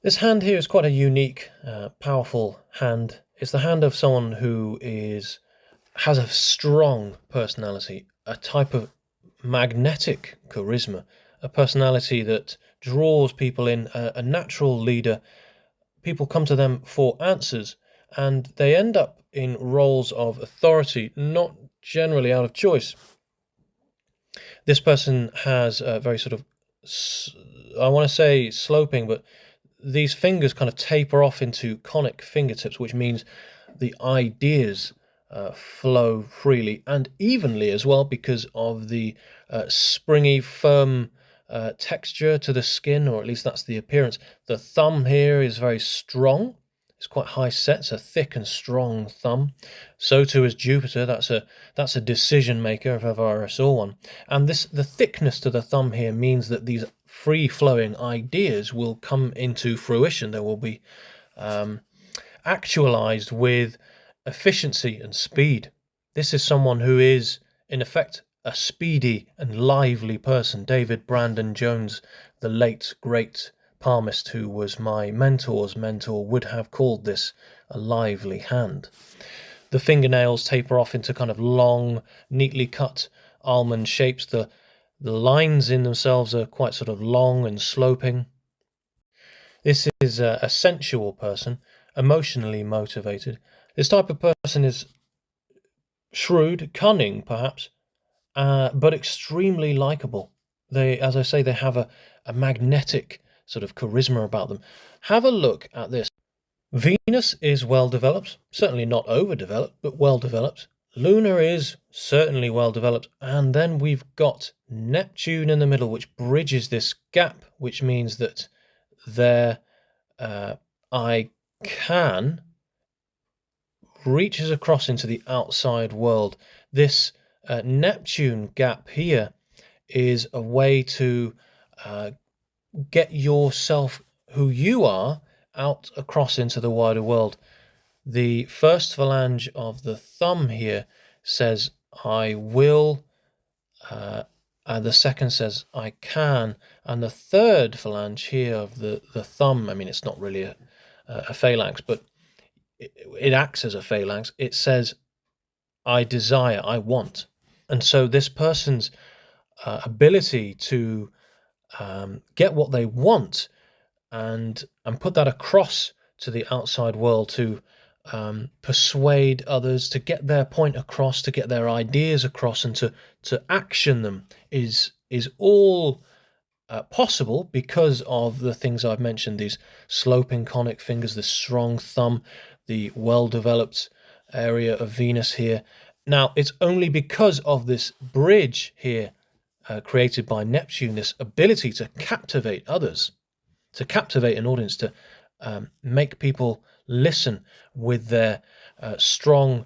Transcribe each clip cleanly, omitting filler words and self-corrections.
This hand here is quite a unique, powerful hand. It's the hand of someone who has a strong personality, a type of magnetic charisma, a personality that draws people in, a natural leader. People come to them for answers, and they end up in roles of authority, not generally out of choice. This person has a very sort of, I want to say sloping, but these fingers kind of taper off into conic fingertips, which means the ideas flow freely and evenly as well, because of the springy, firm texture to the skin, or at least that's the appearance. The thumb here is very strong. It's quite high set. It's a thick and strong thumb. So too is Jupiter. That's a decision maker if ever I saw one. And the thickness to the thumb here means that these free-flowing ideas will come into fruition. They will be actualized with efficiency and speed. This is someone who is, in effect, a speedy and lively person. David Brandon Jones, the late great palmist who was my mentor's mentor, would have called this a lively hand. The fingernails taper off into kind of long, neatly cut almond shapes. The lines in themselves are quite sort of long and sloping. This is a sensual person, emotionally motivated. This type of person is shrewd, cunning perhaps, but extremely likable. As I say, they have a magnetic sort of charisma about them. Have a look at this. Venus is well developed, certainly not overdeveloped, but well developed. Luna is certainly well developed, and then we've got Neptune in the middle, which bridges this gap, which means that their I can reaches across into the outside world. This Neptune gap here is a way to get yourself, who you are, out across into the wider world. The first phalange of the thumb here says I will, and the second says I can, and the third phalange here of the thumb, I mean, it's not really a phalanx, but it acts as a phalanx. It says I desire, I want. And so this person's ability to get what they want and put that across to the outside world, to persuade others, to get their point across, to get their ideas across, and to action them is all possible because of the things I've mentioned: these sloping conic fingers, the strong thumb, the well-developed area of Venus here. Now, it's only because of this bridge here created by Neptune, this ability to captivate others, to captivate an audience, to make people listen with their strong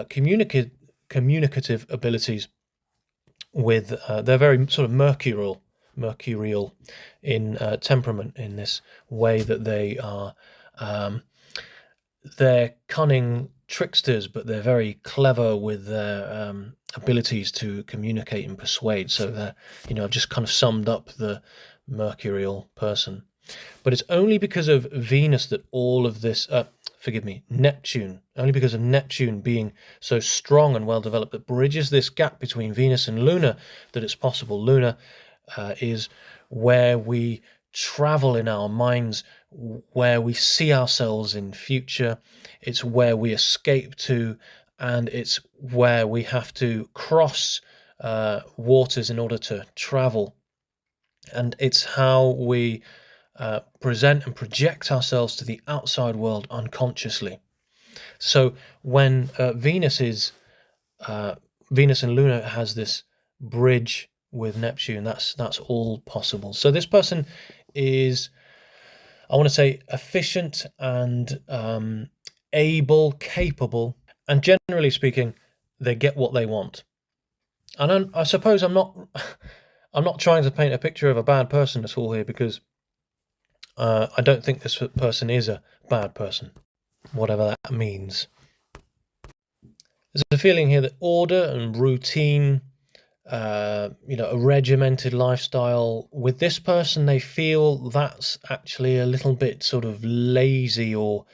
communicative abilities, with their very sort of mercurial in temperament, in this way that they are they're cunning tricksters, but they're very clever with their abilities to communicate and persuade. So I've just kind of summed up the mercurial person. But it's only because of Venus that all of this, Neptune, only because of Neptune being so strong and well developed, that bridges this gap between Venus and Luna, that it's possible. Luna is where we travel in our minds, where we see ourselves in future. It's where we escape to, and it's where we have to cross waters in order to travel. And it's how we present and project ourselves to the outside world unconsciously. So when Venus and Luna has this bridge with Neptune, that's all possible. So this person is, I want to say, efficient and able, capable, and generally speaking, they get what they want. And I suppose I'm not trying to paint a picture of a bad person at all here, because I don't think this person is a bad person, whatever that means. There's a feeling here that order and routine a regimented lifestyle. With this person, they feel that's actually a little bit sort of lazy or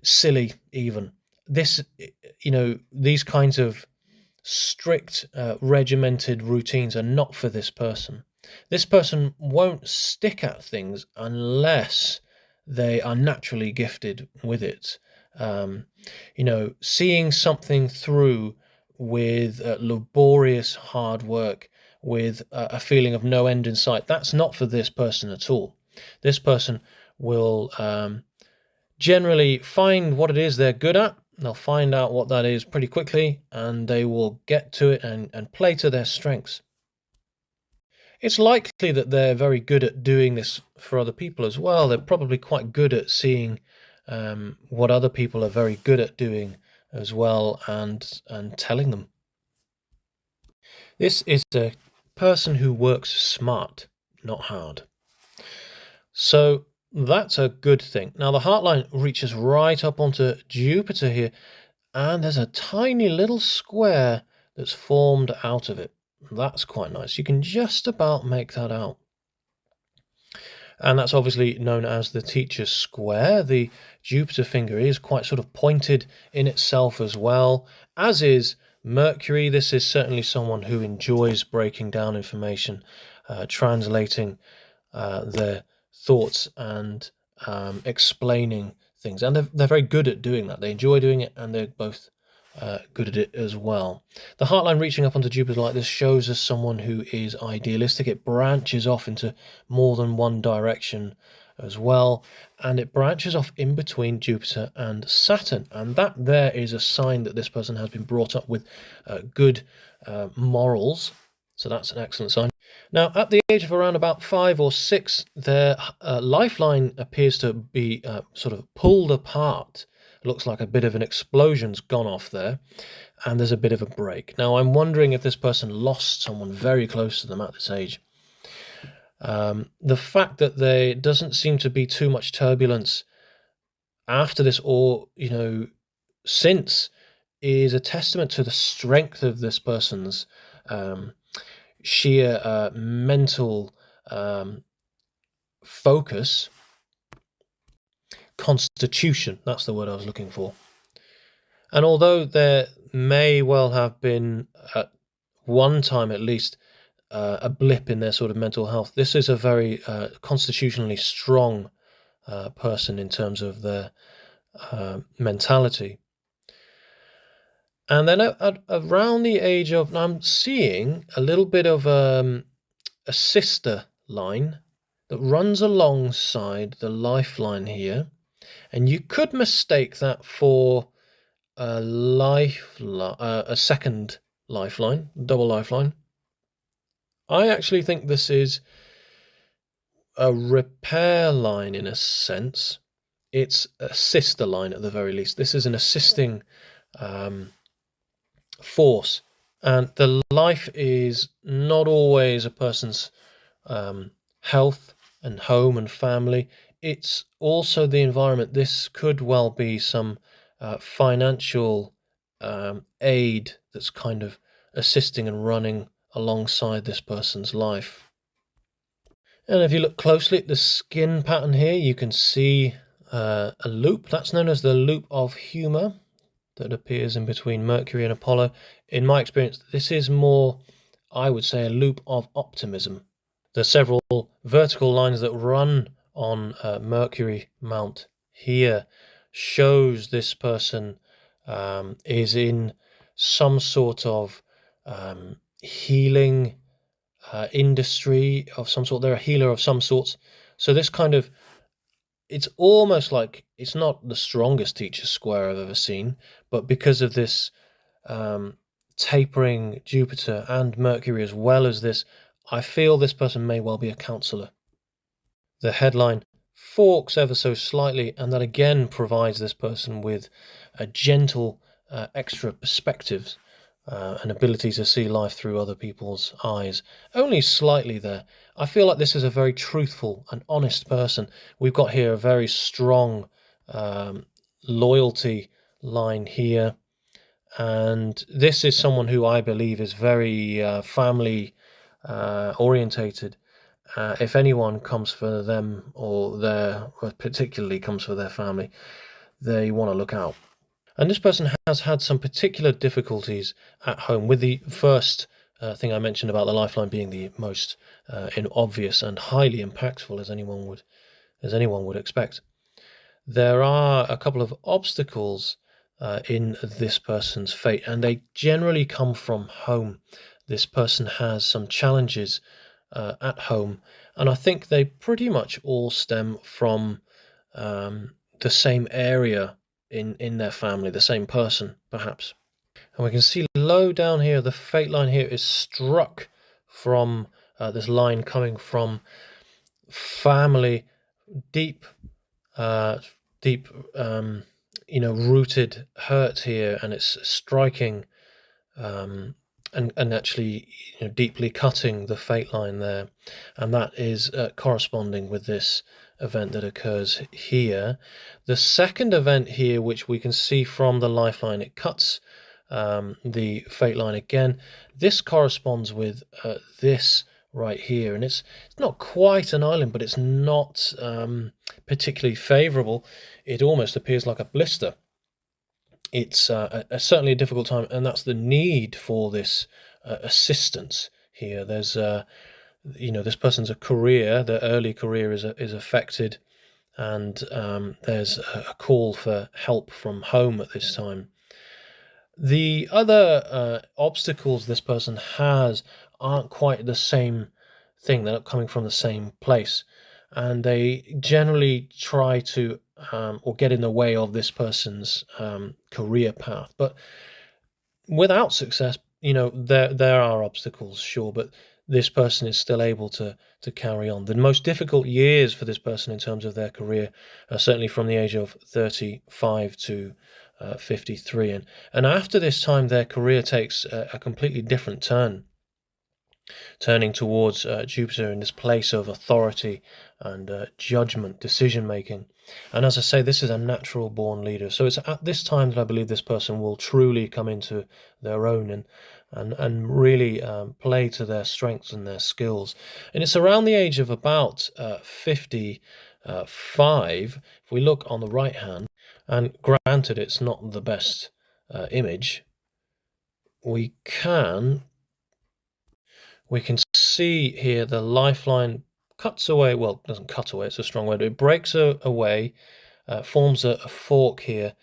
silly even. These kinds of strict regimented routines are not for this person. This person won't stick at things unless they are naturally gifted with it. Seeing something through with laborious hard work, with a feeling of no end in sight, that's not for this person at all. This person will generally find what it is they're good at. They'll find out what that is pretty quickly, and they will get to it and play to their strengths. It's likely that they're very good at doing this for other people as well. They're probably quite good at seeing what other people are very good at doing as well, and telling them. This is a person who works smart, not hard. So that's a good thing. Now the heart line reaches right up onto Jupiter here, and there's a tiny little square that's formed out of it. That's quite nice. You can just about make that out. And that's obviously known as the teacher's square. The Jupiter finger is quite sort of pointed in itself as well, as is Mercury. This is certainly someone who enjoys breaking down information, translating their thoughts and explaining things. And they're very good at doing that. They enjoy doing it, and they're both good at it as well. The heart line reaching up onto Jupiter like this shows us someone who is idealistic. It branches off into more than one direction as well, and it branches off in between Jupiter and Saturn, and that there is a sign that this person has been brought up with good morals. So that's an excellent sign. Now, at the age of around about 5 or 6, their lifeline appears to be sort of pulled apart. It looks like a bit of an explosion's gone off there, and there's a bit of a break. Now, I'm wondering if this person lost someone very close to them at this age. The fact that there doesn't seem to be too much turbulence after this, or since, is a testament to the strength of this person's sheer mental focus, constitution, that's the word I was looking for. And although there may well have been at one time at least a blip in their sort of mental health, this is a very constitutionally strong person in terms of their mentality. And then around the age of, I'm seeing a little bit of a sister line that runs alongside the lifeline here, and you could mistake that for a second lifeline, double lifeline. I actually think this is a repair line in a sense. It's a sister line at the very least. This is an assisting force, and the life is not always a person's health and home and family. It's also the environment. This could well be some financial aid that's kind of assisting and running alongside this person's life. And if you look closely at the skin pattern here, you can see a loop. That's known as the loop of humor that appears in between Mercury and Apollo. In my experience, this is more, I would say, a loop of optimism. There's several vertical lines that run on Mercury Mount here, shows this person is in some sort of healing industry of some sort. They're a healer of some sorts. So this kind of, it's almost like, it's not the strongest teacher square I've ever seen, but because of this tapering Jupiter and Mercury as well as this, I feel this person may well be a counselor. The headline forks ever so slightly, and that again provides this person with a gentle extra perspectives, an ability to see life through other people's eyes. Only slightly there. I feel like this is a very truthful and honest person. We've got here a very strong loyalty line here, And this is someone who I believe is very family orientated. If anyone comes for them or particularly comes for their family, they want to look out. And this person has had some particular difficulties at home, with the first thing I mentioned about the lifeline being the most obvious and highly impactful, as anyone would expect. There are a couple of obstacles in this person's fate, and they generally come from home. This person has some challenges at home, and I think they pretty much all stem from the same area in their family, the same person, perhaps. And we can see low down here, the fate line here is struck from this line coming from family, deep, deep, rooted hurt here, and it's striking and actually deeply cutting the fate line there, and that is corresponding with this event that occurs here. The second event here, which we can see from the lifeline, it cuts the fate line again. This corresponds with this right here, and it's not quite an island, but it's not particularly favorable. It almost appears like a blister. It's certainly a difficult time, and that's the need for this assistance here. There's this person's career, their early career is affected, and there's a call for help from home at this time. The other obstacles this person has aren't quite the same thing. They're not coming from the same place, and they generally try to or get in the way of this person's career path. But without success, there are obstacles, sure, but this person is still able to carry on. The most difficult years for this person in terms of their career are certainly from the age of 35 to 53, and after this time their career takes a completely different turn, turning towards Jupiter in this place of authority and judgment, decision making. And as I say, this is a natural born leader, so it's at this time that I believe this person will truly come into their own and really play to their strengths and their skills. And it's around the age of about 55. If we look on the right hand, and granted it's not the best image, we can see here the lifeline cuts away. Well, it doesn't cut away, it's a strong word. It breaks away, forms a fork here,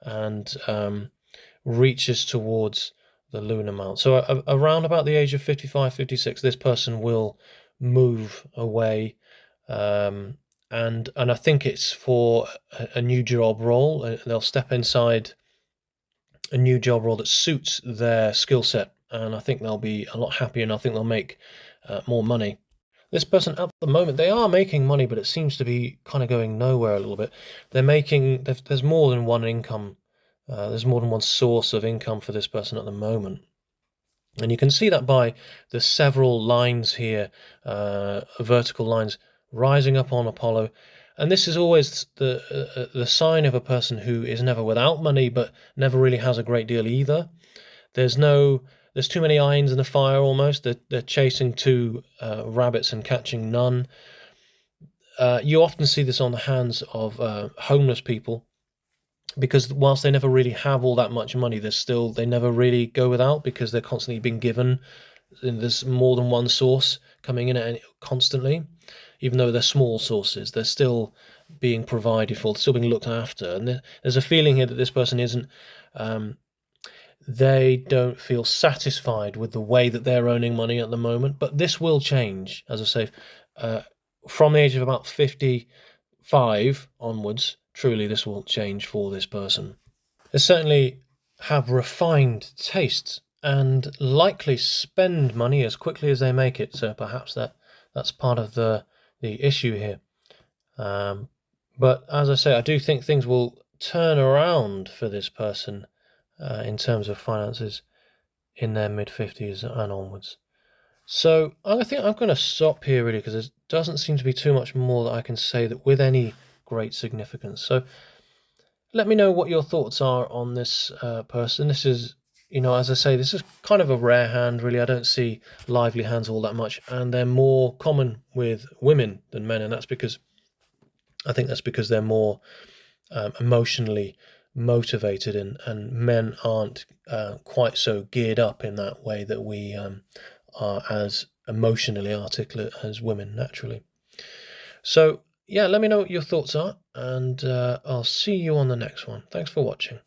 and reaches towards the lunar mount. So around about the age of 55, 56, this person will move away, and I think it's for a new job role. They'll step inside a new job role that suits their skill set, and I think they'll be a lot happier, and I think they'll make more money. This person at the moment, they are making money, but it seems to be kind of going nowhere a little bit. There's more than one income. There's more than one source of income for this person at the moment. And you can see that by the several lines here, vertical lines rising up on Apollo. And this is always the sign of a person who is never without money, but never really has a great deal either. There's too many irons in the fire almost. They're chasing two rabbits and catching none. You often see this on the hands of homeless people, because whilst they never really have all that much money, they never really go without, because they're constantly being given. There's more than one source coming in constantly. Even though they're small sources, they're still being provided for, they're still being looked after. And there's a feeling here that this person isn't, they don't feel satisfied with the way that they're earning money at the moment. But this will change, as I say, from the age of about 55 onwards. Truly, this will change for this person. They certainly have refined tastes and likely spend money as quickly as they make it. So perhaps that's part of the issue here. But as I say, I do think things will turn around for this person in terms of finances in their mid-50s and onwards. So I think I'm going to stop here really, because there doesn't seem to be too much more that I can say that with any great significance. So let me know what your thoughts are on this person. This is, as I say, this is kind of a rare hand, really. I don't see lively hands all that much, and they're more common with women than men, and I think that's because they're more emotionally motivated, and men aren't quite so geared up in that way that we are as emotionally articulate as women naturally. So yeah, let me know what your thoughts are, and I'll see you on the next one. Thanks for watching.